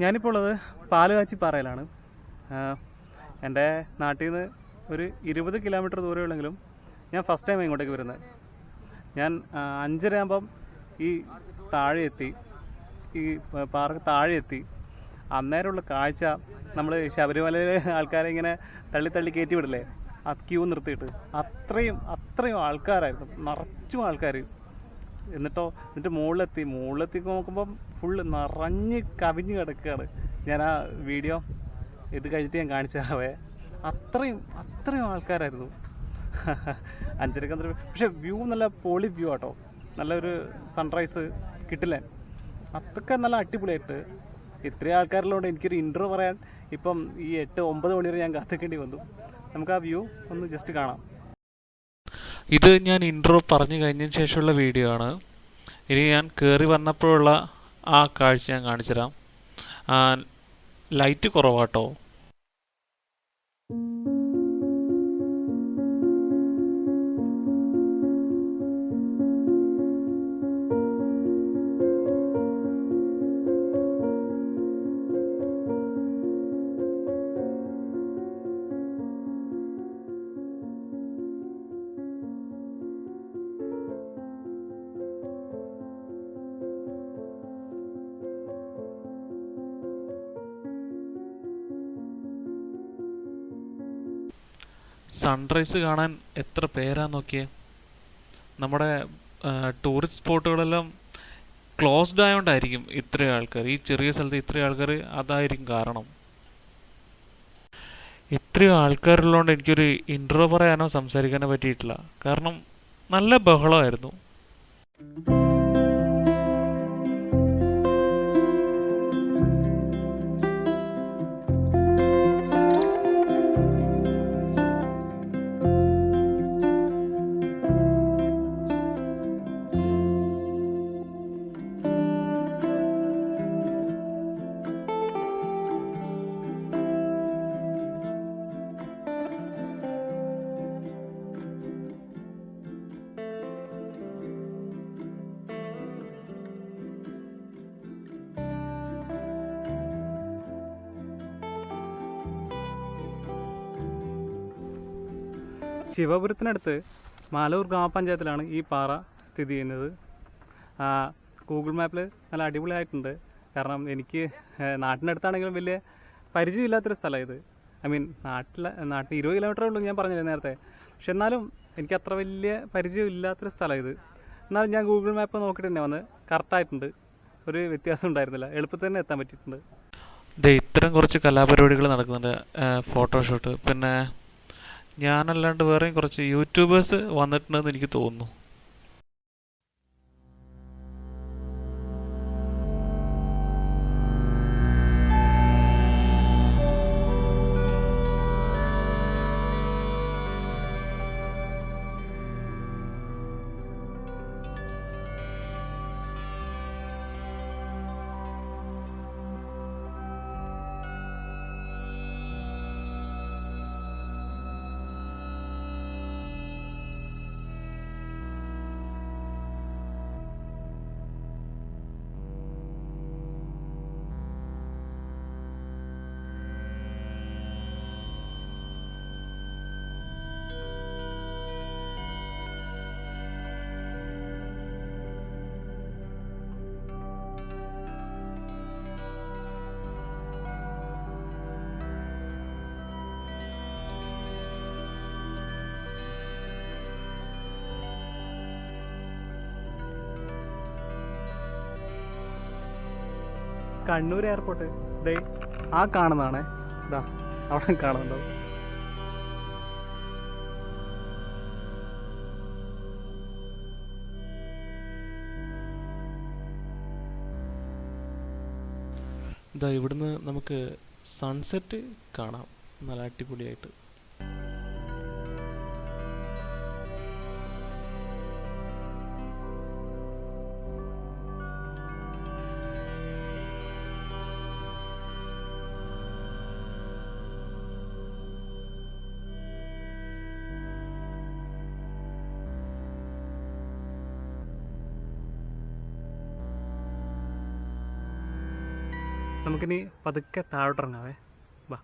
ഞാനിപ്പോൾ ഉള്ളത് പാലുകാച്ചിപ്പാറയിലാണ്. എൻ്റെ നാട്ടിൽ നിന്ന് ഒരു 20 കിലോമീറ്റർ ദൂരമുള്ളെങ്കിലും ഞാൻ ഫസ്റ്റ് ടൈം ഇങ്ങോട്ടേക്ക് വരുന്നത്. ഞാൻ 5:30 ആകുമ്പം ഈ താഴെ എത്തി, ഈ പാറക്ക് താഴെ എത്തി. അന്നേരമുള്ള കാഴ്ച, നമ്മൾ ശബരിമലയിലെ ആൾക്കാരെ ഇങ്ങനെ തള്ളി തള്ളി കയറ്റി വിടില്ലേ, ആ ക്യൂ നിർത്തിയിട്ട് അത്രയും ആൾക്കാരായിരുന്നു, നിറച്ചും ആൾക്കാർ. എന്നിട്ട് മുകളിലെത്തി നോക്കുമ്പം ഫുള്ള് നിറഞ്ഞ് കവിഞ്ഞ് കിടക്കുകയാണ്. ഞാൻ ആ വീഡിയോ ഇത് കഴിഞ്ഞിട്ട് ഞാൻ കാണിച്ചാവേ. അത്രയും ആൾക്കാരായിരുന്നു. 5:30. പക്ഷെ വ്യൂ നല്ല പൊളി വ്യൂ ആട്ടോ. നല്ലൊരു സൺറൈസ് കിട്ടില്ലേ, അതൊക്കെ നല്ല അടിപൊളിയായിട്ട്. ഇത്രയും ആൾക്കാരിലോണ്ട് എനിക്കൊരു ഇൻട്രോ പറയാൻ ഇപ്പം ഈ 8-9 മണി വരെ ഞാൻ കാത്തിക്കേണ്ടി വന്നു. നമുക്ക് ആ വ്യൂ ഒന്ന് ജസ്റ്റ് കാണാം. ഇത് ഞാൻ ഇൻട്രോ പറഞ്ഞു കഴിഞ്ഞതിന് ശേഷമുള്ള വീഡിയോ ആണ്. ഇനി ഞാൻ കയറി വന്നപ്പോഴുള്ള ആ കാഴ്ച ഞാൻ കാണിച്ചുതരാം. ലൈറ്റ് കുറവാട്ടോ. സൺറൈസ് കാണാൻ എത്ര പേരാ നോക്കിയേ. നമ്മുടെ ടൂറിസ്റ്റ് സ്പോട്ടുകളെല്ലാം ക്ലോസ്ഡ് ആയതുകൊണ്ടായിരിക്കും ഇത്രയും ആൾക്കാർ, ഈ ചെറിയ സ്ഥലത്ത് ഇത്രയും ആൾക്കാർ. അതായിരിക്കും കാരണം. ഇത്രയും ആൾക്കാരുള്ളതുകൊണ്ട് എനിക്കൊരു ഇൻട്രോ പറയാനോ സംസാരിക്കാനോ പറ്റിയിട്ടില്ല. കാരണം നല്ല ബഹളമായിരുന്നു. ശിവപുരത്തിനടുത്ത് മാലൂർ ഗ്രാമപഞ്ചായത്തിലാണ് ഈ പാറ സ്ഥിതി ചെയ്യുന്നത്. ഗൂഗിൾ മാപ്പിൽ നല്ല അടിപൊളിയായിട്ടുണ്ട്. കാരണം എനിക്ക് നാട്ടിനടുത്താണെങ്കിലും വലിയ പരിചയമില്ലാത്തൊരു സ്ഥലമാണ് ഇത്. നാട്ടിൽ 20 കിലോമീറ്ററേ ഉള്ളൂ ഞാൻ പറഞ്ഞില്ലേ നേരത്തെ. പക്ഷെ എന്നാലും എനിക്ക് അത്ര വലിയ പരിചയമില്ലാത്തൊരു സ്ഥലമാണ് ഇത്. എന്നാലും ഞാൻ ഗൂഗിൾ മാപ്പ് നോക്കിയിട്ട് തന്നെ വന്ന് കറക്റ്റായിട്ടുണ്ട്. ഒരു വ്യത്യാസം ഉണ്ടായിരുന്നില്ല, എളുപ്പത്തിൽ തന്നെ എത്താൻ പറ്റിയിട്ടുണ്ട്. ഇത്തരം കുറച്ച് കലാപരിപാടികൾ നടക്കുന്നുണ്ട്. ഫോട്ടോഷൂട്ട്, പിന്നെ ഞാനല്ലാണ്ട് വേറെയും കുറച്ച് യൂട്യൂബേഴ്സ് വന്നിട്ടുണ്ടെന്ന് എനിക്ക് തോന്നുന്നു. കണ്ണൂർ എയർപോർട്ട് ദേ ആ കാണുന്നതാണേ. ഇതാ അവിടെ കാണുന്നുണ്ടോ? ഇവിടുന്ന് നമുക്ക് സൺസെറ്റ് കാണാം നല്ല അടിപൊളിയായിട്ട്. നമുക്കിനി പതുക്കെ താഴോട്ടിറങ്ങാവേ. വാ.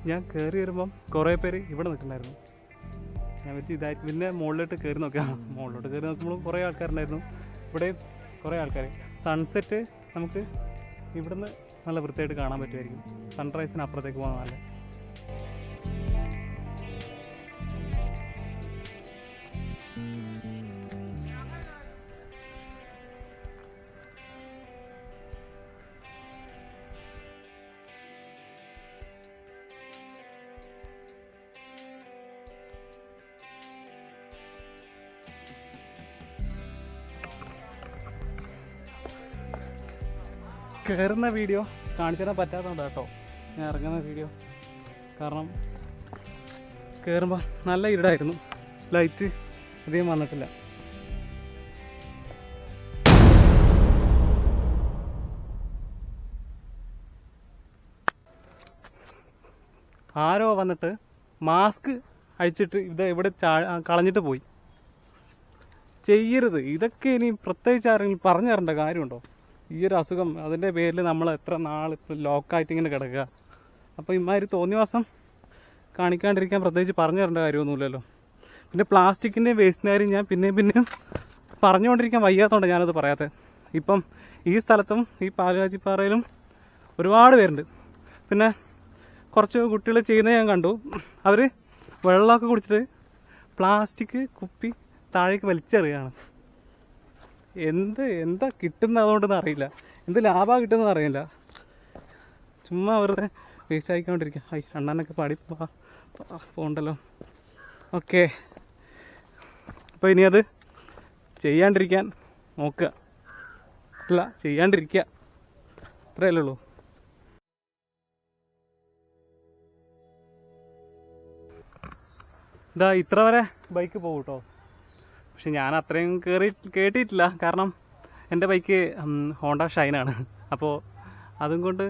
ഞാൻ കയറി വരുമ്പം കുറേ പേര് ഇവിടെ നിൽക്കുന്നുണ്ടായിരുന്നു. ഞാൻ വെച്ച് ഇതായിട്ട് പിന്നെ മുകളിലോട്ട് കയറി നോക്കിയാൽ മുകളിലോട്ട് കയറി നോക്കുമ്പോഴും കുറേ ആൾക്കാരുണ്ടായിരുന്നു. ഇവിടെ കുറേ ആൾക്കാർ. സൺസെറ്റ് നമുക്ക് ഇവിടുന്ന് നല്ല വൃത്തിയായിട്ട് കാണാൻ പറ്റുമായിരിക്കും. സൺറൈസിന് അപ്പുറത്തേക്ക് പോകാൻ നല്ല. കയറുന്ന വീഡിയോ കാണിച്ചു തരാൻ പറ്റാത്തതുകൊണ്ട് കേട്ടോ ഞാൻ ഇറങ്ങുന്ന വീഡിയോ. കാരണം കയറുമ്പോൾ നല്ല ഇരുടായിരുന്നു, ലൈറ്റ് അധികം വന്നിട്ടില്ല. ആരോ വന്നിട്ട് മാസ്ക് അഴിച്ചിട്ട് ഇവിടെ കളഞ്ഞിട്ട് പോയി. ചെയ്യരുത് ഇതൊക്കെ. ഇനി പ്രത്യേകിച്ച് ആരെങ്കിലും പറഞ്ഞു തരേണ്ട കാര്യമുണ്ടോ? ഈ ഒരു അസുഖം അതിൻ്റെ പേരിൽ നമ്മൾ എത്ര നാൾ ഇപ്പോൾ ലോക്കായിട്ട് ഇങ്ങനെ കിടക്കുക. അപ്പോൾ ഇമാതിരി തോന്നിവാസം കാണിക്കാണ്ടിരിക്കാൻ പ്രത്യേകിച്ച് പറഞ്ഞു തരേണ്ട കാര്യമൊന്നുമില്ലല്ലോ. പിന്നെ പ്ലാസ്റ്റിക്കിൻ്റെ വേസ്റ്റിൻ്റെ കാര്യം ഞാൻ പിന്നെയും പറഞ്ഞുകൊണ്ടിരിക്കാൻ വയ്യാത്തതുകൊണ്ട് ഞാനത് പറയാത്തത്. ഇപ്പം ഈ സ്ഥലത്തും ഈ പാലുകാച്ചിപ്പാറയിലും ഒരുപാട് പേരുണ്ട്. പിന്നെ കുറച്ച് കുട്ടികൾ ചെയ്യുന്നത് ഞാൻ കണ്ടു. അവർ വെള്ളമൊക്കെ കുടിച്ചിട്ട് പ്ലാസ്റ്റിക് കുപ്പി താഴേക്ക് വലിച്ചെറിയാണ്. എന്താ കിട്ടുന്നത് അതുകൊണ്ടെന്ന് അറിയില്ല, എന്ത് ലാഭമാണ് കിട്ടുന്നത് അറിയില്ല. ചുമ്മാ വെറുതെ വേസ്റ്റ് ആയിക്കൊണ്ടിരിക്കുക. അണ്ണനൊക്കെ പാടി പോകണ്ടല്ലോ. ഓക്കെ, അപ്പോൾ ഇനി അത് ചെയ്യാണ്ടിരിക്കാൻ നോക്കുക, അല്ല ചെയ്യാണ്ടിരിക്കുക, അത്രയല്ലേ ഉള്ളൂ. ഇതാ ഇത്ര വരെ ബൈക്ക് പോകും കേട്ടോ. പക്ഷെ ഞാൻ അത്രയും കേട്ടിട്ടില്ല. കാരണം എൻ്റെ ബൈക്ക് ഹോണ്ട ഷൈനാണ്. അപ്പോൾ അതും കൊണ്ട്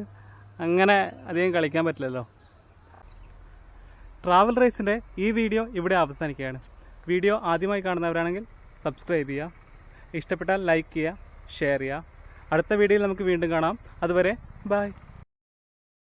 അങ്ങനെ അധികം കളിക്കാൻ പറ്റില്ലല്ലോ. ട്രാവൽ റേസിൻ്റെ ഈ വീഡിയോ ഇവിടെ അവസാനിക്കുകയാണ്. വീഡിയോ ആദ്യമായി കാണുന്നവരാണെങ്കിൽ സബ്സ്ക്രൈബ് ചെയ്യുക, ഇഷ്ടപ്പെട്ടാൽ ലൈക്ക് ചെയ്യുക, ഷെയർ ചെയ്യുക. അടുത്ത വീഡിയോയിൽ നമുക്ക് വീണ്ടും കാണാം. അതുവരെ ബൈ.